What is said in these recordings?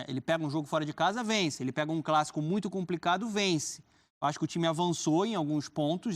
Ele pega um jogo fora de casa, vence. Ele pega um clássico muito complicado, vence. Eu acho que o time avançou em alguns pontos,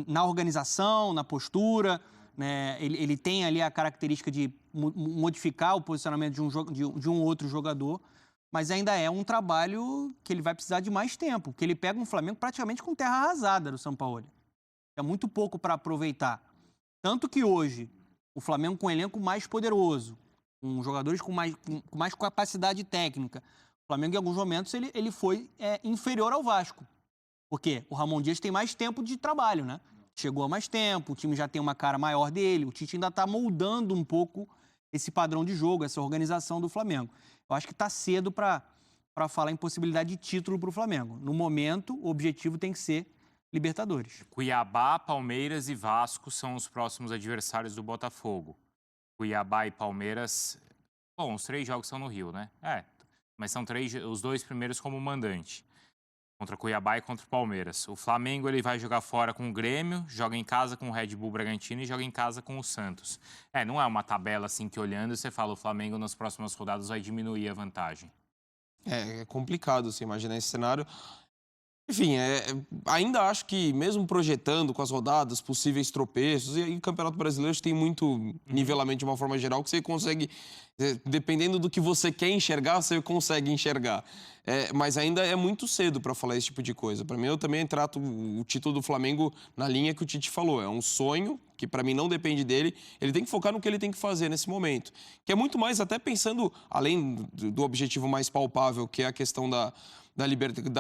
na organização, na postura, né? Ele tem ali a característica de modificar o posicionamento de um outro jogador, mas ainda é um trabalho que ele vai precisar de mais tempo, porque ele pega um Flamengo praticamente com terra arrasada do Sampaoli. É muito pouco para aproveitar. Tanto que hoje, o Flamengo com um elenco mais poderoso, com jogadores com mais capacidade técnica, o Flamengo em alguns momentos ele foi inferior ao Vasco. Porque o Ramon Dias tem mais tempo de trabalho, né? Chegou há mais tempo, o time já tem uma cara maior dele, o Tite ainda está moldando um pouco esse padrão de jogo, essa organização do Flamengo. Eu acho que está cedo para falar em possibilidade de título para o Flamengo. No momento, o objetivo tem que ser Libertadores. Cuiabá, Palmeiras e Vasco são os próximos adversários do Botafogo. Cuiabá e Palmeiras... Bom, os 3 jogos são no Rio, né? Mas são os 2 primeiros como mandante. Contra Cuiabá e contra o Palmeiras. O Flamengo ele vai jogar fora com o Grêmio, joga em casa com o Red Bull Bragantino e joga em casa com o Santos. Não é uma tabela assim que olhando você fala o Flamengo nas próximas rodadas vai diminuir a vantagem. É complicado você imaginar esse cenário. Enfim, ainda acho que mesmo projetando com as rodadas, possíveis tropeços, e aí o Campeonato Brasileiro tem muito nivelamento de uma forma geral que você consegue, dependendo do que você quer enxergar, você consegue enxergar. Mas ainda é muito cedo para falar esse tipo de coisa. Para mim, eu também trato o título do Flamengo na linha que o Tite falou. É um sonho que para mim não depende dele. Ele tem que focar no que ele tem que fazer nesse momento. Que é muito mais até pensando, além do objetivo mais palpável, que é a questão da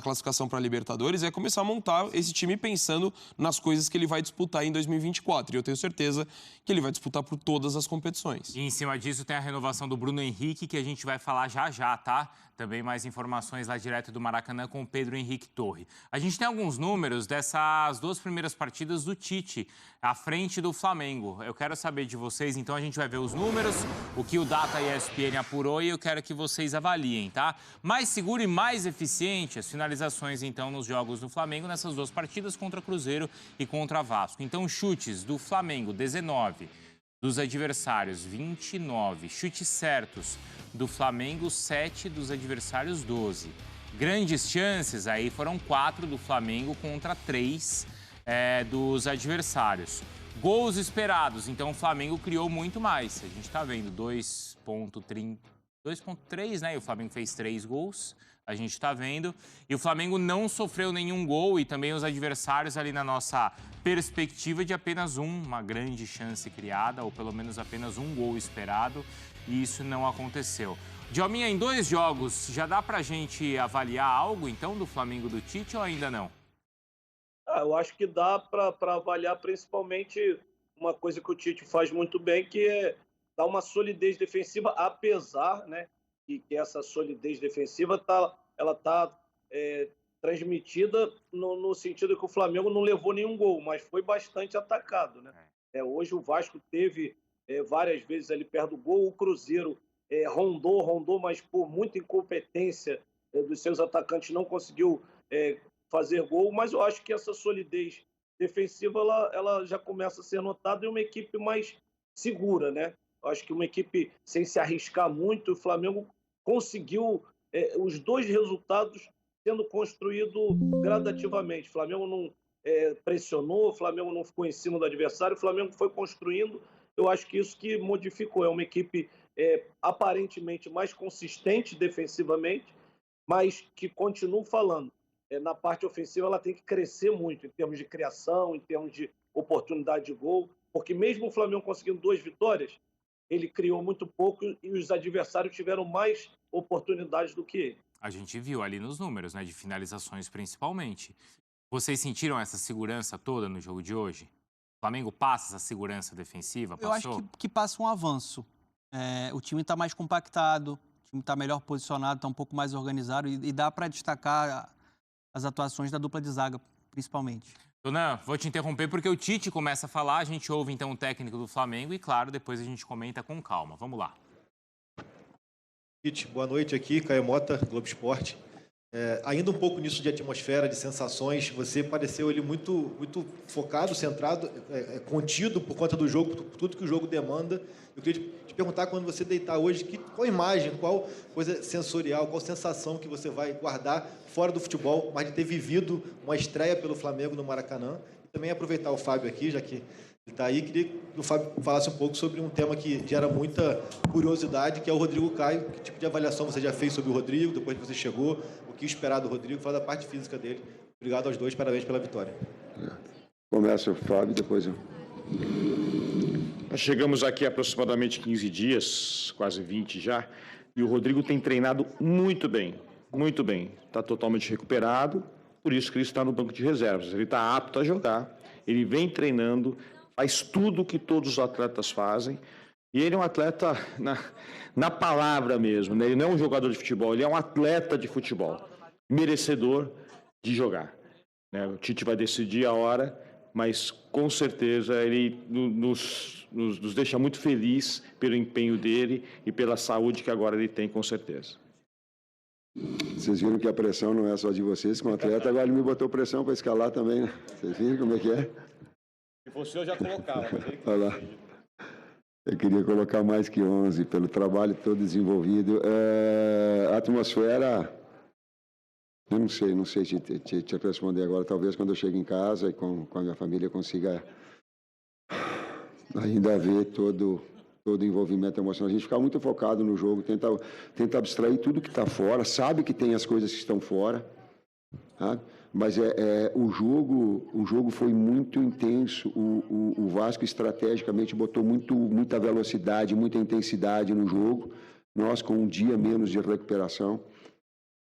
classificação para a Libertadores, é começar a montar esse time pensando nas coisas que ele vai disputar em 2024. E eu tenho certeza que ele vai disputar por todas as competições. E em cima disso tem a renovação do Bruno Henrique, que a gente vai falar já, tá? Também mais informações lá direto do Maracanã com o Pedro Henrique Torre. A gente tem alguns números dessas 2 primeiras partidas do Tite, à frente do Flamengo. Eu quero saber de vocês, então a gente vai ver os números, o que o Data ESPN apurou e eu quero que vocês avaliem, tá? Mais seguro e mais eficiente as finalizações, então, nos jogos do Flamengo nessas 2 partidas contra Cruzeiro e contra Vasco. Então, chutes do Flamengo, 19. Dos adversários, 29. Chutes certos do Flamengo, 7. Dos adversários, 12. Grandes chances, aí foram 4 do Flamengo contra 3 dos adversários. Gols esperados, então o Flamengo criou muito mais. A gente está vendo 2,3, né? E o Flamengo fez 3 gols. A gente está vendo. E o Flamengo não sofreu nenhum gol e também os adversários ali na nossa perspectiva de apenas uma grande chance criada, ou pelo menos apenas um gol esperado, e isso não aconteceu. Djalminha, em 2 jogos, já dá pra gente avaliar algo, então, do Flamengo do Tite ou ainda não? Eu acho que dá para avaliar principalmente uma coisa que o Tite faz muito bem, que é dar uma solidez defensiva, apesar, né, que essa solidez defensiva ela tá transmitida no sentido que o Flamengo não levou nenhum gol, mas foi bastante atacado, né? Hoje o Vasco teve várias vezes ali perto do gol, o Cruzeiro rondou, mas por muita incompetência dos seus atacantes não conseguiu fazer gol, mas eu acho que essa solidez defensiva ela já começa a ser notada em uma equipe mais segura, né? Eu acho que uma equipe sem se arriscar muito, o Flamengo conseguiu os 2 resultados sendo construído gradativamente. O Flamengo não pressionou, o Flamengo não ficou em cima do adversário, o Flamengo foi construindo. Eu acho que isso que modificou. É uma equipe aparentemente mais consistente defensivamente, mas que continuo falando. Na parte ofensiva, ela tem que crescer muito em termos de criação, em termos de oportunidade de gol, porque mesmo o Flamengo conseguindo 2 vitórias, ele criou muito pouco e os adversários tiveram mais oportunidades do que ele. A gente viu ali nos números, né, de finalizações principalmente. Vocês sentiram essa segurança toda no jogo de hoje? O Flamengo passa essa segurança defensiva? Eu acho que passa um avanço. O time está mais compactado, o time está melhor posicionado, está um pouco mais organizado e dá para destacar as atuações da dupla de zaga, principalmente. Dona, vou te interromper porque o Tite começa a falar, a gente ouve então o técnico do Flamengo e, claro, depois a gente comenta com calma. Vamos lá. Tite, boa noite aqui, Caio Mota, Globo Esporte. Ainda um pouco nisso de atmosfera, de sensações, você pareceu ele muito, muito focado, centrado, contido por conta do jogo, por tudo que o jogo demanda. Eu queria te perguntar, quando você deitar hoje, qual imagem, qual coisa sensorial, qual sensação que você vai guardar fora do futebol, mas de ter vivido uma estreia pelo Flamengo no Maracanã. E também aproveitar o Fábio aqui, já que ele está aí, queria que o Fábio falasse um pouco sobre um tema que gera muita curiosidade, que é o Rodrigo Caio. Que tipo de avaliação você já fez sobre o Rodrigo, depois que você chegou? O que esperar do Rodrigo? Fala da parte física dele. Obrigado aos dois, parabéns pela vitória. Começa o Fábio, depois eu. Nós chegamos aqui há aproximadamente 15 dias, quase 20 já, e o Rodrigo tem treinado muito bem, muito bem. Está totalmente recuperado, por isso que ele está no banco de reservas. Ele está apto a jogar, ele vem treinando, faz tudo o que todos os atletas fazem, e ele é um atleta na palavra mesmo, né? Ele não é um jogador de futebol, ele é um atleta de futebol, merecedor de jogar, né? O Tite vai decidir a hora, mas com certeza ele nos deixa muito feliz pelo empenho dele e pela saúde que agora ele tem, com certeza. Vocês viram que a pressão não é só de vocês, como atleta, agora ele me botou pressão para escalar também, né? Vocês viram como é que é? Se fosse eu, já colocava. Olha lá. Eu queria colocar mais que 11, pelo trabalho todo desenvolvido. A atmosfera, eu não sei te responder agora. Talvez quando eu chegue em casa e com a minha família eu consiga ainda ver todo o envolvimento emocional. A gente fica muito focado no jogo, tenta abstrair tudo que está fora, sabe que tem as coisas que estão fora, tá? Mas o jogo foi muito intenso. O Vasco estrategicamente botou muita velocidade, muita intensidade no jogo. Nós com um dia menos de recuperação,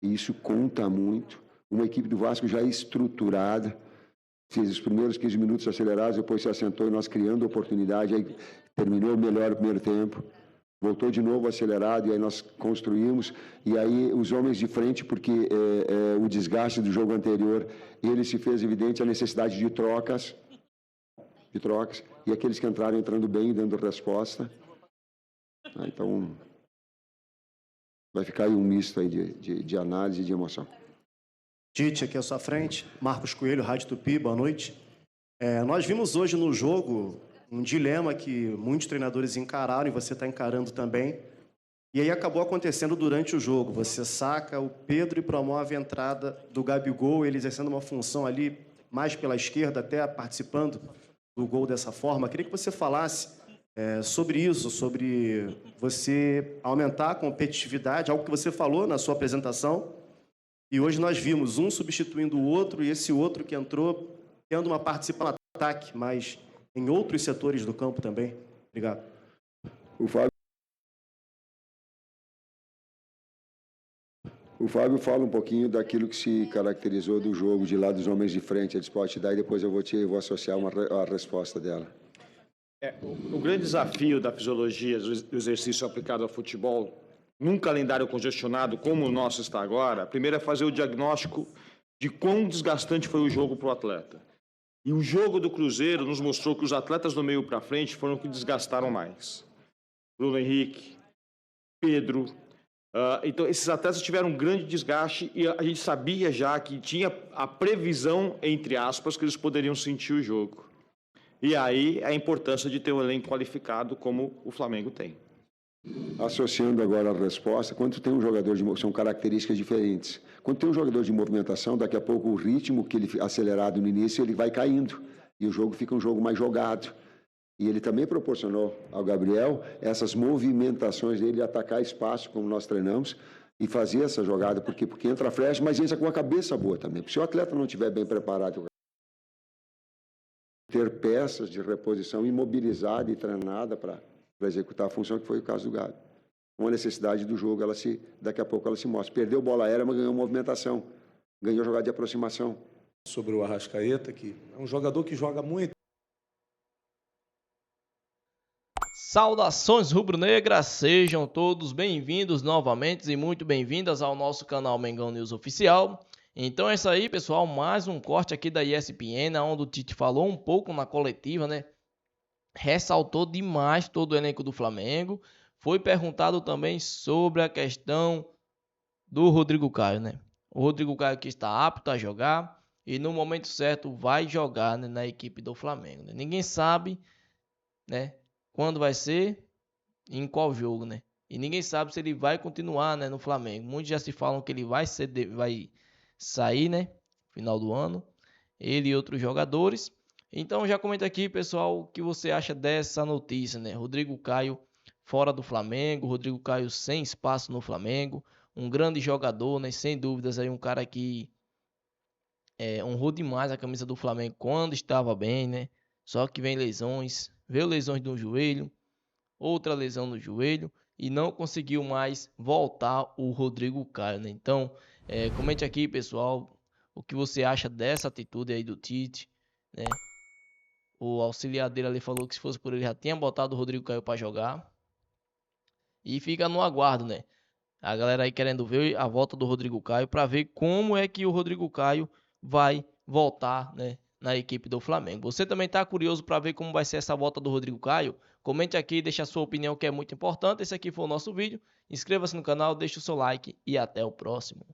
e isso conta muito. Uma equipe do Vasco já estruturada, fez os primeiros 15 minutos acelerados, depois se assentou e nós criando oportunidade, aí terminou melhor o primeiro tempo. Voltou de novo acelerado e aí nós construímos. E aí os homens de frente, porque o desgaste do jogo anterior, ele se fez evidente a necessidade de trocas. E aqueles que entraram entrando bem, dando resposta. Então, vai ficar aí um misto aí de análise e de emoção. Tite, aqui à sua frente. Marcos Coelho, Rádio Tupi, boa noite. Nós vimos hoje no jogo um dilema que muitos treinadores encararam e você está encarando também. E aí acabou acontecendo durante o jogo. Você saca o Pedro e promove a entrada do Gabigol, ele exercendo uma função ali mais pela esquerda, até participando do gol dessa forma. Queria que você falasse sobre isso, sobre você aumentar a competitividade, algo que você falou na sua apresentação. E hoje nós vimos um substituindo o outro e esse outro que entrou tendo uma participação no ataque, mas em outros setores do campo também. Obrigado. O Fábio fala um pouquinho daquilo que se caracterizou do jogo de lá dos homens de frente. Eles podem te dar e depois eu vou associar a resposta dela. O grande desafio da fisiologia do exercício aplicado ao futebol, num calendário congestionado como o nosso está agora, primeiro é fazer o diagnóstico de quão desgastante foi o jogo para o atleta. E o jogo do Cruzeiro nos mostrou que os atletas do meio para frente foram os que desgastaram mais. Bruno Henrique, Pedro. Então, esses atletas tiveram um grande desgaste e a gente sabia já que tinha a previsão, entre aspas, que eles poderiam sentir o jogo. E aí a importância de ter um elenco qualificado como o Flamengo tem. Associando agora a resposta, quando tem um jogador são características diferentes. Quando tem um jogador de movimentação, daqui a pouco o ritmo que ele acelerado no início, ele vai caindo. E o jogo fica um jogo mais jogado. E ele também proporcionou ao Gabriel essas movimentações dele, atacar espaço, como nós treinamos, e fazer essa jogada, porque entra flecha, mas entra com a cabeça boa também. Porque se o atleta não estiver bem preparado, ter peças de reposição imobilizada e treinada para executar a função, que foi o caso do Gabi. Uma necessidade do jogo, daqui a pouco ela se mostra. Perdeu bola aérea, mas ganhou movimentação. Ganhou jogada de aproximação. Sobre o Arrascaeta, que é um jogador que joga muito. Saudações rubro-negras, sejam todos bem-vindos novamente e muito bem-vindas ao nosso canal Mengão News Oficial. Então é isso aí, pessoal, mais um corte aqui da ESPN, onde o Tite falou um pouco na coletiva, né? Ressaltou demais todo o elenco do Flamengo. Foi perguntado também sobre a questão do Rodrigo Caio, né? O Rodrigo Caio que está apto a jogar e no momento certo vai jogar, né, na equipe do Flamengo, né? Ninguém sabe, né, quando vai ser e em qual jogo, né? E ninguém sabe se ele vai continuar, né, no Flamengo. Muitos já se falam que ele vai sair, né, final do ano. Ele e outros jogadores. Então já comenta aqui, pessoal, o que você acha dessa notícia, né? Rodrigo Caio fora do Flamengo, Rodrigo Caio sem espaço no Flamengo, um grande jogador, né? Sem dúvidas aí um cara que honrou demais a camisa do Flamengo quando estava bem, né? Só que vem lesões, veio lesões no joelho, outra lesão no joelho e não conseguiu mais voltar o Rodrigo Caio, né? Então, comente aqui, pessoal, o que você acha dessa atitude aí do Tite, né? O auxiliar dele ali falou que se fosse por ele já tinha botado o Rodrigo Caio para jogar. E fica no aguardo, né? A galera aí querendo ver a volta do Rodrigo Caio para ver como é que o Rodrigo Caio vai voltar, né, na equipe do Flamengo. Você também tá curioso para ver como vai ser essa volta do Rodrigo Caio? Comente aqui, deixa a sua opinião que é muito importante. Esse aqui foi o nosso vídeo. Inscreva-se no canal, deixa o seu like e até o próximo.